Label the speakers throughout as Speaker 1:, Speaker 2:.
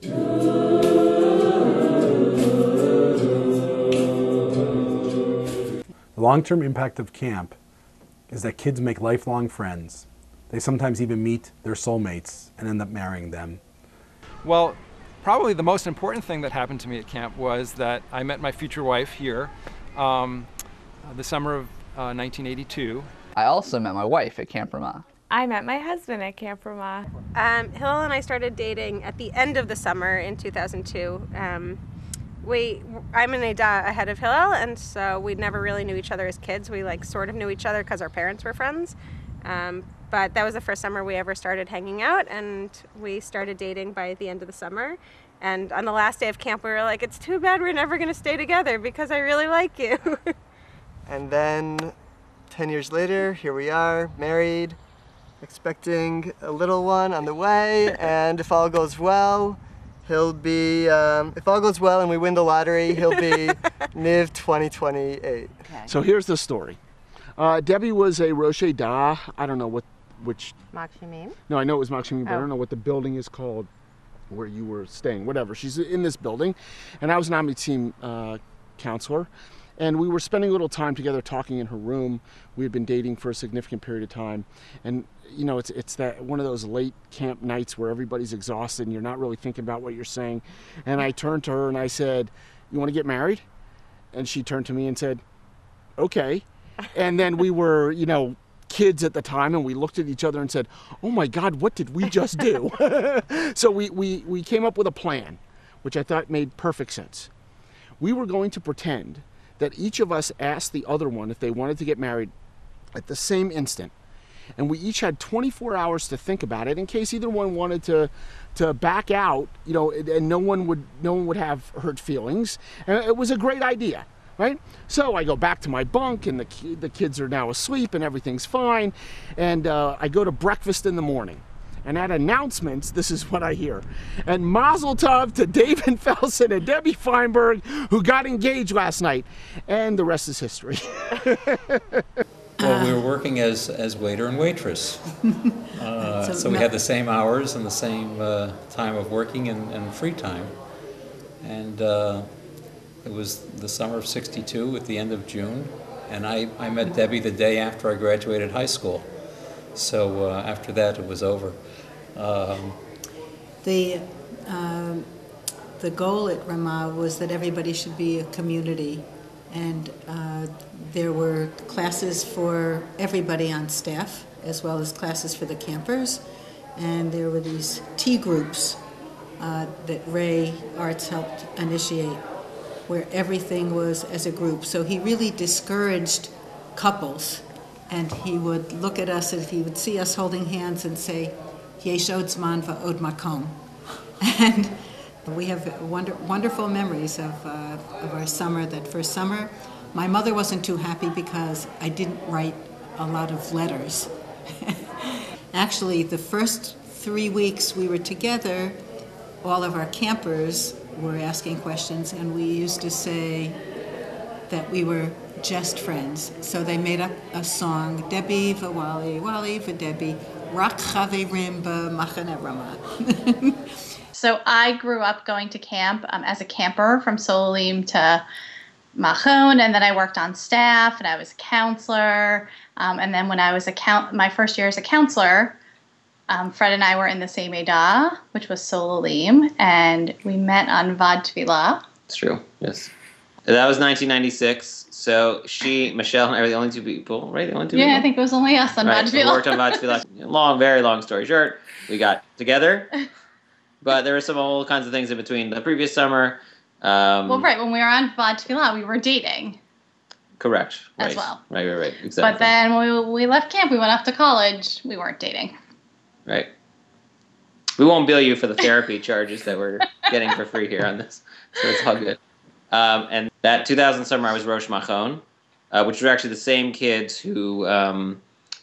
Speaker 1: The long-term impact of camp is that kids make lifelong friends. They sometimes even meet their soulmates and end up marrying them.
Speaker 2: Well, probably the most important thing that happened to me at camp was that I met my future wife here the summer of 1982.
Speaker 3: I also met my wife at Camp Ramah.
Speaker 4: I met my husband at Camp Ramah.
Speaker 5: Hillel and I started dating at the end of the summer in 2002. I'm an Ada ahead of Hillel, and so we never really knew each other as kids. We sort of knew each other because our parents were friends. But that was the first summer we ever started hanging out, and we started dating by the end of the summer. And on the last day of camp, we were like, it's too bad we're never going to stay together because I really like you.
Speaker 6: And then 10 years later, here we are, married, expecting a little one on the way, and if all goes well, he'll be, if all goes well and we win the lottery, he'll be Niv 2028.
Speaker 7: Okay. So here's the story. Debbie was a Rosh Da, I don't know which...
Speaker 5: Makshimim?
Speaker 7: No, I know it was Makshimim, but I don't know what the building is called where you were staying, whatever. She's in this building, and I was an Amitim counselor. And we were spending a little time together talking in her room. We had been dating for a significant period of time. And, you know, it's that one of those late camp nights where everybody's exhausted and you're not really thinking about what you're saying. And I turned to her and I said, you want to get married? And she turned to me and said, okay. And then we were, you know, kids at the time, and we looked at each other and said, oh my God, what did we just do? So we came up with a plan, which I thought made perfect sense. We were going to pretend that each of us asked the other one if they wanted to get married at the same instant. And we each had 24 hours to think about it in case either one wanted to back out, you know, and no one would have hurt feelings. And it was a great idea, right? So I go back to my bunk, and the kids are now asleep and everything's fine. And I go to breakfast in the morning. And at announcements, this is what I hear. And Mazel Tov to David Felsen and Debbie Feinberg, who got engaged last night. And the rest is history.
Speaker 8: Well, we were working as waiter and waitress. So we had the same hours and the same time of working and free time. And it was the summer of '62 at the end of June. And I met Debbie the day after I graduated high school. So after that, it was over.
Speaker 9: The goal at Ramah was that everybody should be a community, and there were classes for everybody on staff, as well as classes for the campers, and there were these tea groups that Ray Arts helped initiate, where everything was as a group. So he really discouraged couples. And he would look at us, and he would see us holding hands and say, Yesh od zman va'od makom. And we have wonderful memories of our summer, that first summer. My mother wasn't too happy because I didn't write a lot of letters. Actually, the first 3 weeks we were together, all of our campers were asking questions, and we used to say that we were just friends. So they made up a song, Debbie v'Wali, Wali v'Debbie, Rak Chaverim b'Machane Ramah.
Speaker 10: So I grew up going to camp as a camper from Solim to Mahon, and then I worked on staff, and I was a counselor. And then when I was my first year as a counselor, Fred and I were in the same Ada, which was Solim, and we met on Vad Tefillah.
Speaker 11: It's true, yes. That was 1996. So Michelle, and I were the only two people, right? The only two people?
Speaker 10: I think it was only us on Vad Tefillah.
Speaker 11: We worked on Vad Tefillah. Very long story short. We got together, but there were some all kinds of things in between. The previous summer.
Speaker 10: Well, right, when we were on Vad Tefillah, we were dating.
Speaker 11: Correct.
Speaker 10: As well.
Speaker 11: Right, exactly.
Speaker 10: But then when we left camp, we went off to college, we weren't dating.
Speaker 11: Right. We won't bill you for the therapy charges that we're getting for free here on this, so it's all good. And that 2000 summer, I was Rosh Machon, which were actually the same kids who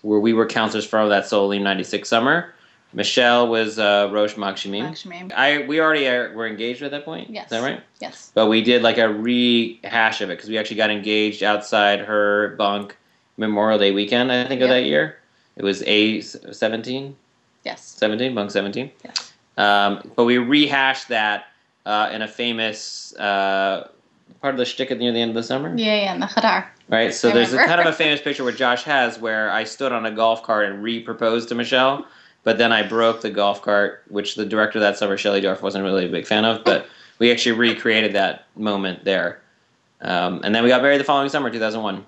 Speaker 11: we were counselors for that Solim 96 summer. Michelle was Rosh Makshimim. We already were engaged at that point?
Speaker 10: Yes.
Speaker 11: Is that right?
Speaker 10: Yes.
Speaker 11: But we did like a rehash of it, because we actually got engaged outside her bunk Memorial Day weekend, I think, of that year. It was A17?
Speaker 10: Yes.
Speaker 11: 17, bunk 17.
Speaker 10: Yes.
Speaker 11: But we rehashed that in a famous part of the shtick near the end of the summer.
Speaker 10: Yeah, in the Khadar.
Speaker 11: Right, so there's a kind of a famous picture where Josh has where I stood on a golf cart and re-proposed to Michelle, but then I broke the golf cart, which the director that summer, Shelley Dorff, wasn't really a big fan of, but we actually recreated that moment there. And then we got married the following summer, 2001.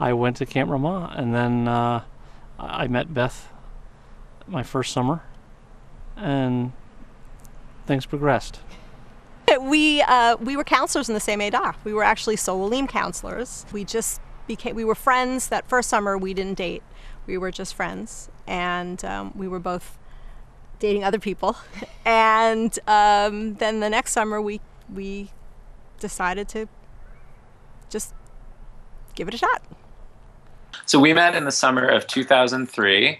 Speaker 12: I went to Camp Ramah, and then I met Beth my first summer, and things progressed.
Speaker 13: We were counselors in the same Eidah. We were actually Solalim counselors. We were friends. That first summer we didn't date. We were just friends, and we were both dating other people. And then the next summer we decided to just give it a shot.
Speaker 14: So we met in the summer of 2003.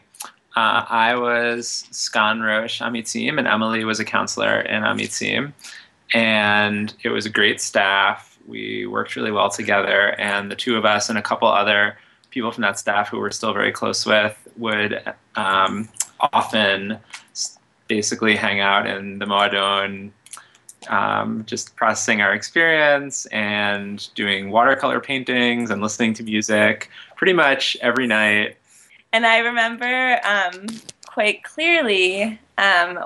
Speaker 14: I was Sgan Rosh Amitzim, and Emily was a counselor in Amitzim. And it was a great staff. We worked really well together, and the two of us and a couple other people from that staff who we're still very close with would often basically hang out in the Moadon, just processing our experience and doing watercolor paintings and listening to music pretty much every night.
Speaker 15: And I remember quite clearly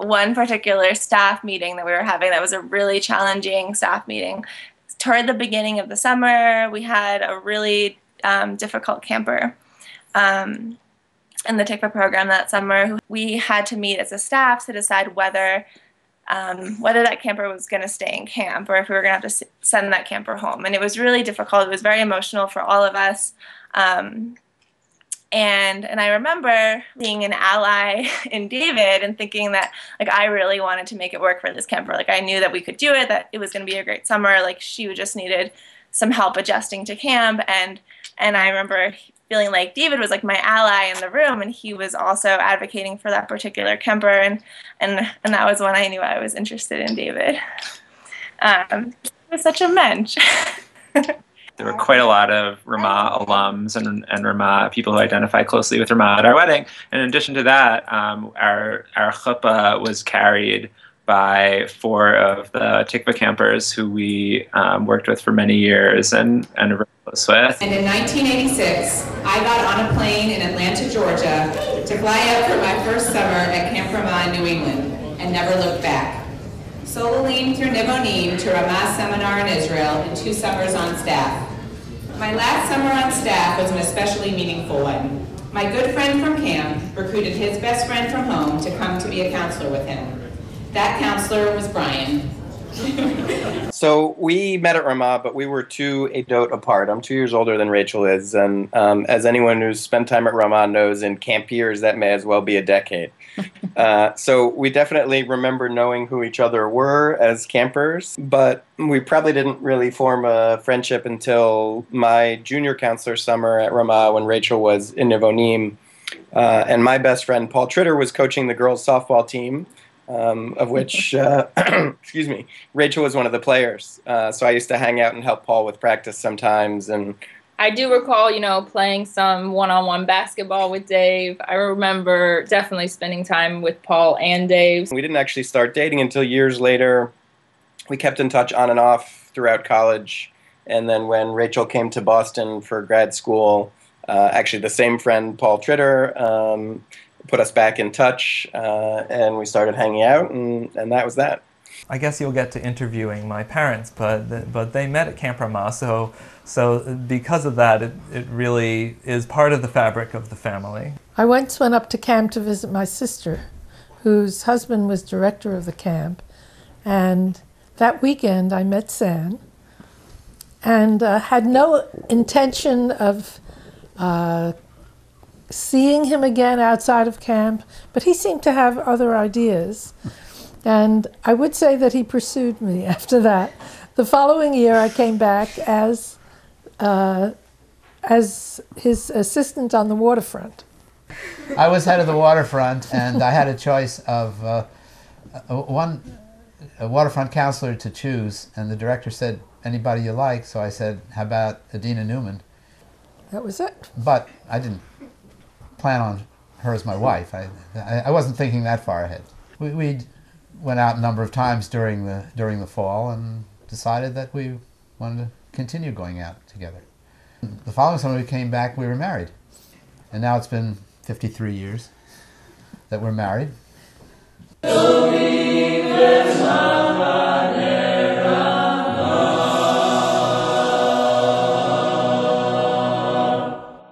Speaker 15: one particular staff meeting that we were having that was a really challenging staff meeting. Toward the beginning of the summer, we had a really difficult camper in the TICFA program that summer. We had to meet as a staff to decide whether that camper was going to stay in camp or if we were going to have to send that camper home. And it was really difficult. It was very emotional for all of us. And I remember being an ally in David and thinking that, like, I really wanted to make it work for this camper. Like, I knew that we could do it, that it was going to be a great summer. Like, she just needed some help adjusting to camp. And I remember feeling like David was like my ally in the room, and he was also advocating for that particular camper. And that was when I knew I was interested in David. He was such a mensch.
Speaker 14: There were quite a lot of Ramah alums and Ramah people who identify closely with Ramah at our wedding. And in addition to that, our chuppah was carried by 4 of the TICFA campers who we worked with for many years and are very close with.
Speaker 16: And in 1986, I got on a plane in Atlanta, Georgia to fly out for my first summer at Camp Ramah in New England and never looked back. Solalim through Nivonim to Ramah Seminar in Israel and 2 summers on staff. My last summer on staff was an especially meaningful one. My good friend from camp recruited his best friend from home to come to be a counselor with him. That counselor was Brian.
Speaker 17: So we met at Ramah, but we were 2 Eidot apart. I'm 2 years older than Rachel is, and as anyone who's spent time at Ramah knows, in camp years that may as well be a decade. So we definitely remember knowing who each other were as campers, but we probably didn't really form a friendship until my junior counselor summer at Ramah when Rachel was in Nivonim, and my best friend Paul Tritter was coaching the girls softball team. Of which, excuse me, Rachel was one of the players. So I used to hang out and help Paul with practice sometimes. And
Speaker 18: I do recall, playing some one-on-one basketball with Dave. I remember definitely spending time with Paul and Dave.
Speaker 17: We didn't actually start dating until years later. We kept in touch on and off throughout college. And then when Rachel came to Boston for grad school, actually the same friend, Paul Tritter, put us back in touch, and we started hanging out, and that was that.
Speaker 19: I guess you'll get to interviewing my parents, but they met at Camp Ramah, so because of that, it really is part of the fabric of the family.
Speaker 20: I once went up to camp to visit my sister, whose husband was director of the camp, and that weekend I met San, and had no intention of seeing him again outside of camp, but he seemed to have other ideas. And I would say that he pursued me after that. The following year I came back as his assistant on the waterfront.
Speaker 21: I was head of the waterfront, and I had a choice of a waterfront counselor to choose, and the director said, anybody you like, so I said, how about Adina Newman?
Speaker 20: That was it.
Speaker 21: But I didn't plan on her as my wife. I wasn't thinking that far ahead. went out a number of times during the fall and decided that we wanted to continue going out together. The following summer we came back, we were married. And now it's been 53 years that we're married.